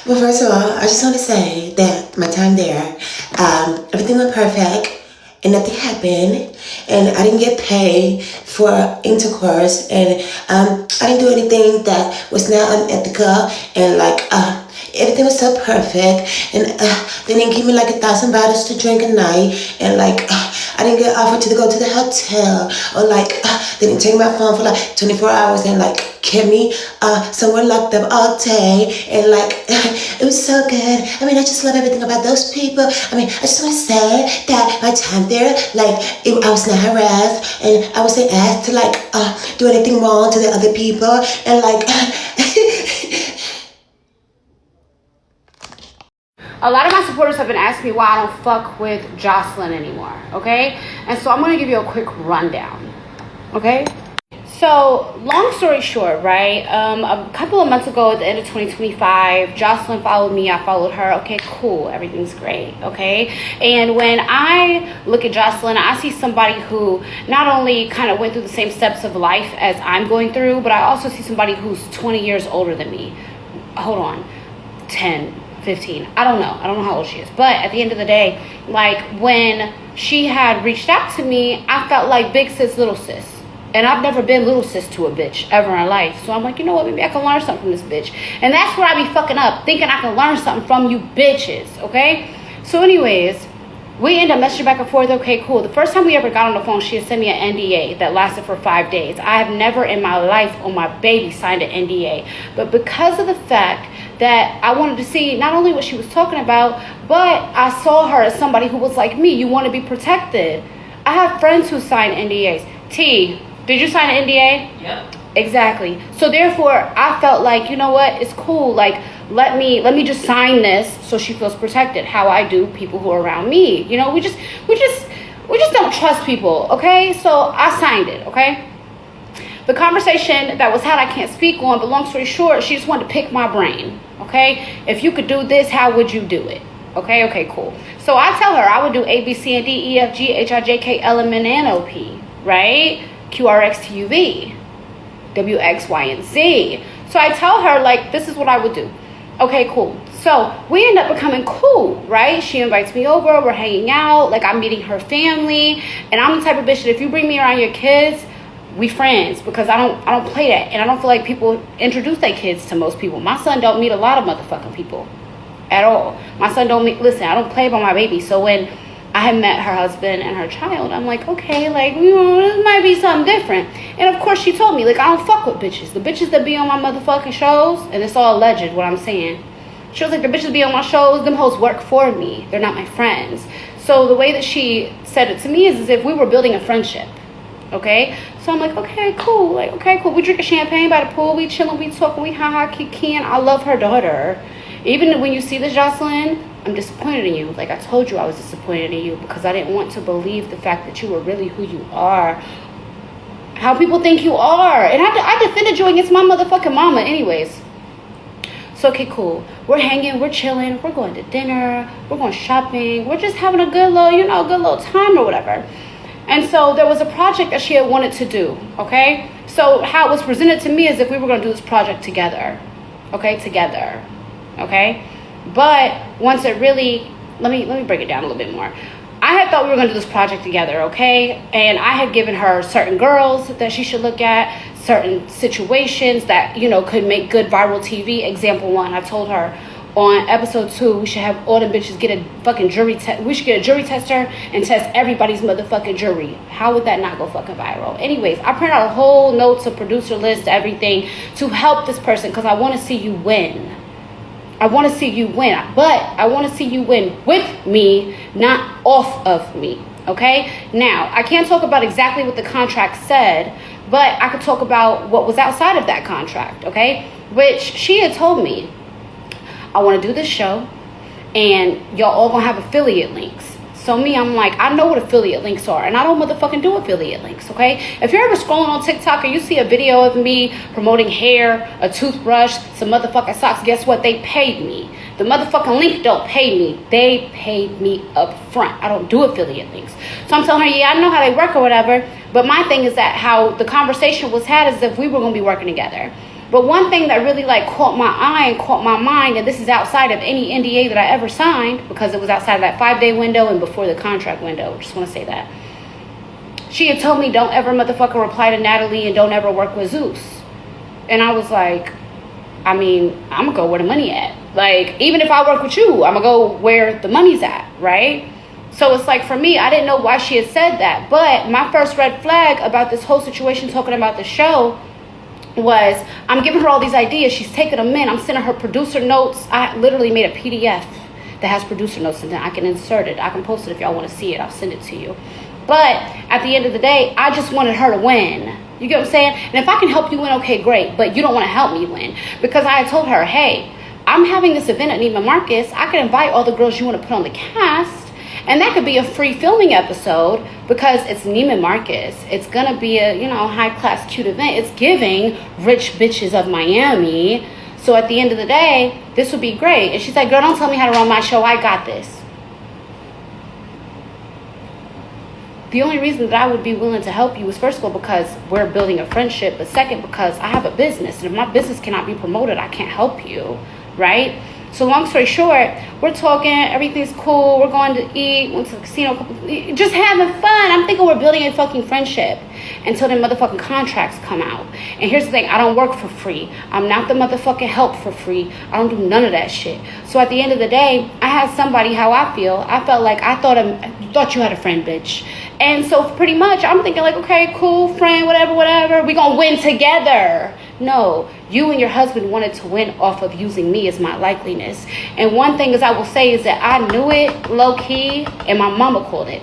Well, first of all, I just want to say that my time there, everything went perfect and nothing happened, and I didn't get paid for intercourse, and I didn't do anything that was not unethical, and everything was so perfect, and they didn't give me like 1,000 bottles to drink a night, and I didn't get offered to go to the hotel, or they didn't take my phone for like 24 hours and kept me somewhere locked up all day, and it was so good. I mean, I just love everything about those people. I mean, I just want to say that my time there, I was not harassed, and I wasn't asked to do anything wrong to the other people, and a lot of my supporters have been asking me why I don't fuck with Joselyn anymore, okay? And so I'm gonna give you a quick rundown, okay? So, long story short, right? A couple of months ago at the end of 2025, Joselyn followed me, I followed her. Okay, cool, everything's great, okay? And when I look at Joselyn, I see somebody who not only kind of went through the same steps of life as I'm going through, but I also see somebody who's 20 years older than me. Hold on, 10, 15, I don't know how old she is, but at the end of the day, when she had reached out to me, I felt like big sis, little sis, and I've never been little sis to a bitch ever in life. So I'm like, you know what, maybe I can learn something from this bitch. And that's where I be fucking up, thinking I can learn something from you bitches, okay? So anyways, we end up messaging back and forth. Okay, cool. The first time we ever got on the phone, she had sent me an NDA that lasted for 5 days. I have never in my life on my baby signed an NDA. But because of the fact that I wanted to see not only what she was talking about, but I saw her as somebody who was like me. You want to be protected. I have friends who sign NDAs. T, did you sign an NDA? Yep. Exactly. So therefore, I felt like, you know what, it's cool. Let me just sign this so she feels protected. How I do people who are around me. You know, we just don't trust people. Okay. So I signed it. Okay. The conversation that was had, I can't speak on, but long story short, she just wanted to pick my brain. Okay. If you could do this, how would you do it? Okay. Okay. Cool. So I tell her I would do A, B, C, and D, E, F, G, H, I, J, K, L, M, N, N, O, P. Right. Q, R, X, T, U, V. W, X, Y, and Z. So I tell her, this is what I would do. Okay, cool. So we end up becoming cool, right? She invites me over, we're hanging out, I'm meeting her family, and I'm the type of bitch that if you bring me around your kids, we friends, because I don't play that, and I don't feel like people introduce their kids to most people. My son don't meet a lot of motherfucking people at all. My son don't meet, listen, I don't play by my baby. So when I had met her husband and her child, I'm like, okay, this might be something different. And of course she told me, I don't fuck with bitches. The bitches that be on my motherfucking shows, and it's all alleged what I'm saying. She was like, the bitches be on my shows, them hoes work for me. They're not my friends. So the way that she said it to me is as if we were building a friendship. Okay? So I'm like, okay, cool. Okay, cool. We drinking champagne by the pool, we chilling, we talking, we ha-ha, kicking. I love her daughter. Even when you see this, Joselyn, I'm disappointed in you. I told you I was disappointed in you because I didn't want to believe the fact that you were really who you are. How people think you are. And I defended you against my motherfucking mama anyways. So, okay, cool. We're hanging, we're chilling, we're going to dinner, we're going shopping, we're just having a good little time or whatever. And so there was a project that she had wanted to do, okay? So how it was presented to me is if we were going to do this project together, okay? Together, okay? But once it really, let me break it down a little bit more. I had thought we were going to do this project together, okay? And I had given her certain girls that she should look at, certain situations that, could make good viral TV. Example 1, I told her on episode 2, we should have all the bitches get a fucking jury test. We should get a jury tester and test everybody's motherfucking jury. How would that not go fucking viral? Anyways, I printed out a whole notes, a producer list, everything to help this person because I want to see you win. I want to see you win, but I want to see you win with me, not off of me, okay? Now, I can't talk about exactly what the contract said, but I could talk about what was outside of that contract, okay? Which she had told me, I want to do this show, and y'all all gonna have affiliate links. So me, I'm like, I know what affiliate links are, and I don't motherfucking do affiliate links, okay? If you're ever scrolling on TikTok and you see a video of me promoting hair, a toothbrush, some motherfucking socks, guess what? They paid me. The motherfucking link don't pay me. They paid me up front. I don't do affiliate links. So I'm telling her, yeah, I know how they work or whatever, but my thing is that how the conversation was had is if we were going to be working together. But one thing that really like caught my eye and caught my mind, and this is outside of any NDA that I ever signed, because it was outside of that 5-day window and before the contract window. Just want to say that. She had told me, don't ever motherfucker reply to Natalie and don't ever work with Zeus. And I was like, I mean, I'm gonna go where the money at. Like, even if I work with you, I'm gonna go where the money's at, right? So it's like, for me, I didn't know why she had said that. But my first red flag about this whole situation, talking about the show, was I'm giving her all these ideas. She's taking them in. I'm sending her producer notes. I literally made a PDF that has producer notes in it. I can insert it. I can post it if y'all want to see it. I'll send it to you. But at the end of the day, I just wanted her to win. You get what I'm saying? And if I can help you win, okay, great. But you don't want to help me win. Because I had told her, hey, I'm having this event at Neiman Marcus. I can invite all the girls you want to put on the cast. And that could be a free filming episode because it's Neiman Marcus. It's going to be a, high-class, cute event. It's giving rich bitches of Miami. So at the end of the day, this would be great. And she's like, girl, don't tell me how to run my show. I got this. The only reason that I would be willing to help you is, first of all, because we're building a friendship. But second, because I have a business. And if my business cannot be promoted, I can't help you, right? So long story short, we're talking, everything's cool, we're going to eat, went to the casino, just having fun. I'm thinking we're building a fucking friendship until the motherfucking contracts come out. And here's the thing, I don't work for free. I'm not the motherfucking help for free. I don't do none of that shit. So at the end of the day, I had somebody how I feel. I felt like I thought you had a friend, bitch. And so pretty much I'm thinking like, okay, cool, friend, whatever. We gonna win together. No, you and your husband wanted to win off of using me as my likeliness. And one thing is I will say is that I knew it low key and my mama called it.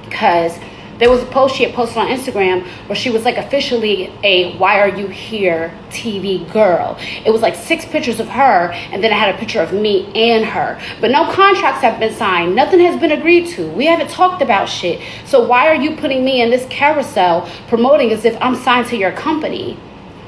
Because there was a post she had posted on Instagram where she was like officially a "Why Are You Here" TV girl. It was like 6 pictures of her and then I had a picture of me and her. But no contracts have been signed. Nothing has been agreed to. We haven't talked about shit. So why are you putting me in this carousel promoting as if I'm signed to your company?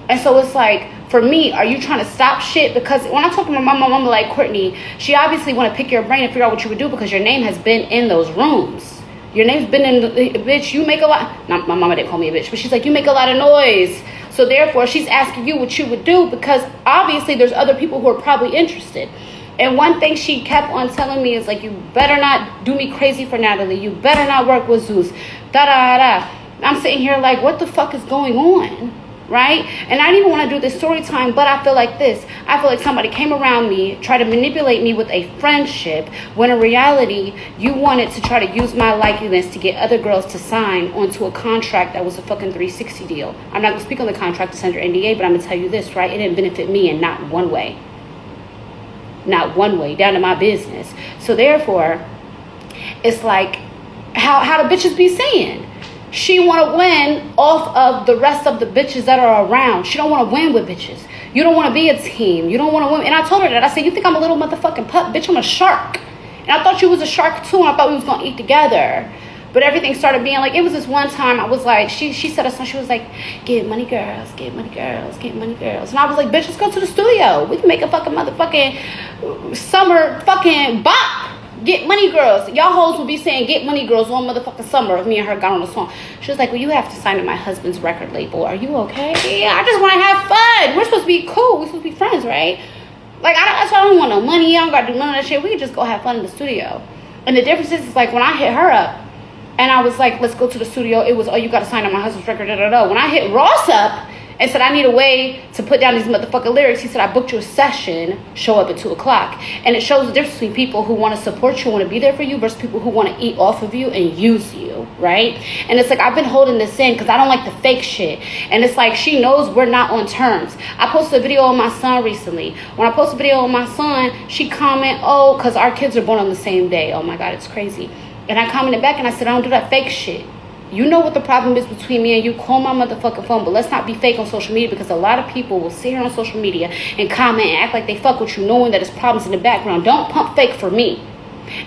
And so it's like, for me, are you trying to stop shit? Because when I talk to my mama like, Courtney, she obviously want to pick your brain and figure out what you would do because your name has been in those rooms. Your name's been in the, bitch, you make a lot. Not, my mama didn't call me a bitch, but she's like, you make a lot of noise. So therefore, she's asking you what you would do because obviously there's other people who are probably interested. And one thing she kept on telling me is like, you better not do me crazy for Natalie. You better not work with Zeus. Da-da-da. I'm sitting here like, what the fuck is going on? Right? And I didn't even want to do this story time, but I feel like this. I feel like somebody came around me, tried to manipulate me with a friendship, when in reality, you wanted to try to use my likeness to get other girls to sign onto a contract that was a fucking 360 deal. I'm not going to speak on the contract, it's under NDA, but I'm going to tell you this, right? It didn't benefit me in not one way. Not one way, down to my business. So therefore, it's like, how the bitches be saying? She want to win off of the rest of the bitches that are around. She don't want to win with bitches. You don't want to be a team. You don't want to win. And I told her that. I said, you think I'm a little motherfucking pup? Bitch, I'm a shark. And I thought you was a shark too. And I thought we was going to eat together. But everything started being like, it was this one time I was like, she said a song. She was like, get money girls, get money girls, get money girls. And I was like, bitch, let's go to the studio. We can make a fucking motherfucking summer fucking bop. Get money girls. Y'all hoes will be saying get money girls one motherfucking summer if me and her got on a song. She was like, well, you have to sign to my husband's record label. Are you okay? Yeah, I just want to have fun. We're supposed to be cool. We're supposed to be friends, right? Like, I don't want no money. I don't got to do none of that shit. We can just go have fun in the studio. And the difference is like when I hit her up and I was like, let's go to the studio. It was, oh, you got to sign to my husband's record, da-da-da. When I hit Ross up and said, I need a way to put down these motherfucking lyrics, he said, I booked you a session, show up at 2 o'clock. And it shows the difference between people who want to support you, want to be there for you, versus people who want to eat off of you and use you, right? And it's like, I've been holding this in because I don't like the fake shit. And it's like, she knows we're not on terms. I posted a video on my son recently. When I posted a video on my son, she commented, oh, because our kids are born on the same day. Oh my God, it's crazy. And I commented back and I said, I don't do that fake shit. You know what the problem is between me and you. Call my motherfucking phone. But let's not be fake on social media because a lot of people will sit here on social media and comment and act like they fuck with you knowing that there's problems in the background. Don't pump fake for me.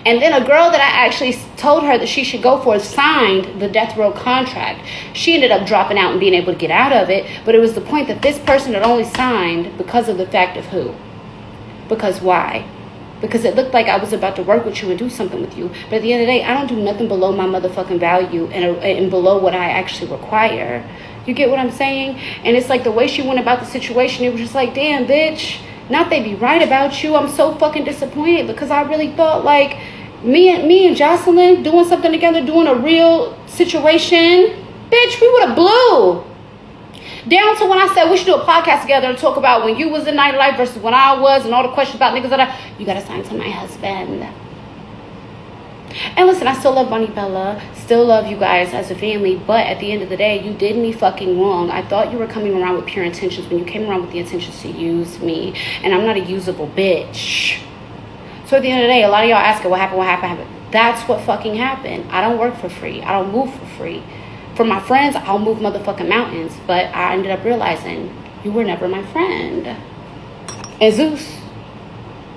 And then a girl that I actually told her that she should go for signed the death row contract. She ended up dropping out and being able to get out of it. But it was the point that this person had only signed because of the fact of who? Because why? Because it looked like I was about to work with you and do something with you. But at the end of the day, I don't do nothing below my motherfucking value and below what I actually require. You get what I'm saying? And it's like the way she went about the situation, it was just like, damn, bitch, not they be right about you. I'm so fucking disappointed because I really thought like me and Joselyn doing something together, doing a real situation, bitch, we would have blew. Down to when I said we should do a podcast together and talk about when you was in nightlife versus when I was and all the questions about niggas that you gotta sign to my husband. And listen, I still love Bonnie Bella, still love you guys as a family, but at the end of the day, you did me fucking wrong. I thought you were coming around with pure intentions when you came around with the intentions to use me, and I'm not a usable bitch. So at the end of the day, a lot of y'all asking what happened. That's what fucking happened. I don't work for free. I don't move for free. For my friends, I'll move motherfucking mountains, but I ended up realizing you were never my friend. And Zeus,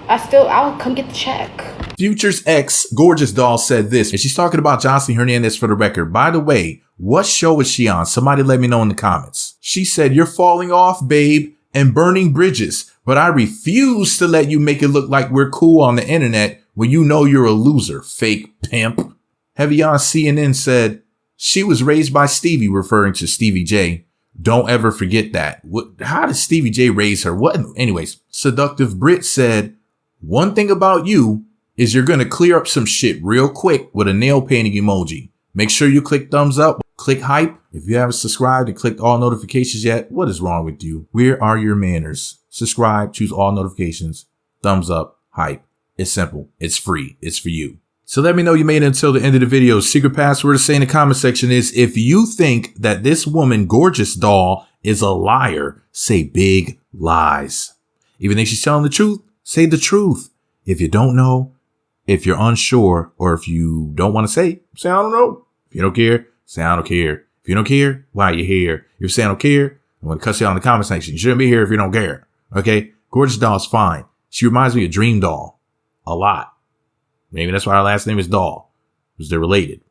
I'll come get the check. Future's ex, Gorgeous Doll, said this, and she's talking about Joseline Hernandez for the record. By the way, what show is she on? Somebody let me know in the comments. She said, you're falling off, babe, and burning bridges, but I refuse to let you make it look like we're cool on the internet when you know you're a loser, fake pimp. Heavy on CNN said, she was raised by Stevie, referring to Stevie J. Don't ever forget that. How did Stevie J raise her? What? Anyways, Seductive Brit said, one thing about you is you're going to clear up some shit real quick with a nail painting emoji. Make sure you click thumbs up, click hype. If you haven't subscribed and clicked all notifications yet, what is wrong with you? Where are your manners? Subscribe, choose all notifications, thumbs up, hype. It's simple. It's free. It's for you. So let me know you made it until the end of the video. Secret password to say in the comment section is, if you think that this woman, Gorgeous Doll, is a liar, say big lies. If you think she's telling the truth, say the truth. If you don't know, if you're unsure, or if you don't want to say I don't know. If you don't care, say I don't care. If you don't care, why are you here? If you say I don't care, I'm going to cuss you out in the comment section. You shouldn't be here if you don't care. Okay? Gorgeous Doll's fine. She reminds me of Dream Doll. A lot. Maybe that's why her last name is Doll, because they're related.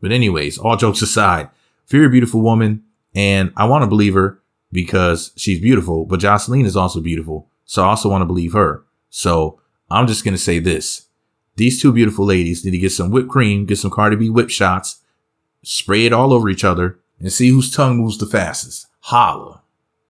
But anyways, all jokes aside, very beautiful woman, and I want to believe her because she's beautiful, but Joseline is also beautiful, so I also want to believe her. So I'm just going to say this. These two beautiful ladies need to get some whipped cream, get some Cardi B whip shots, spray it all over each other, and see whose tongue moves the fastest. Holla.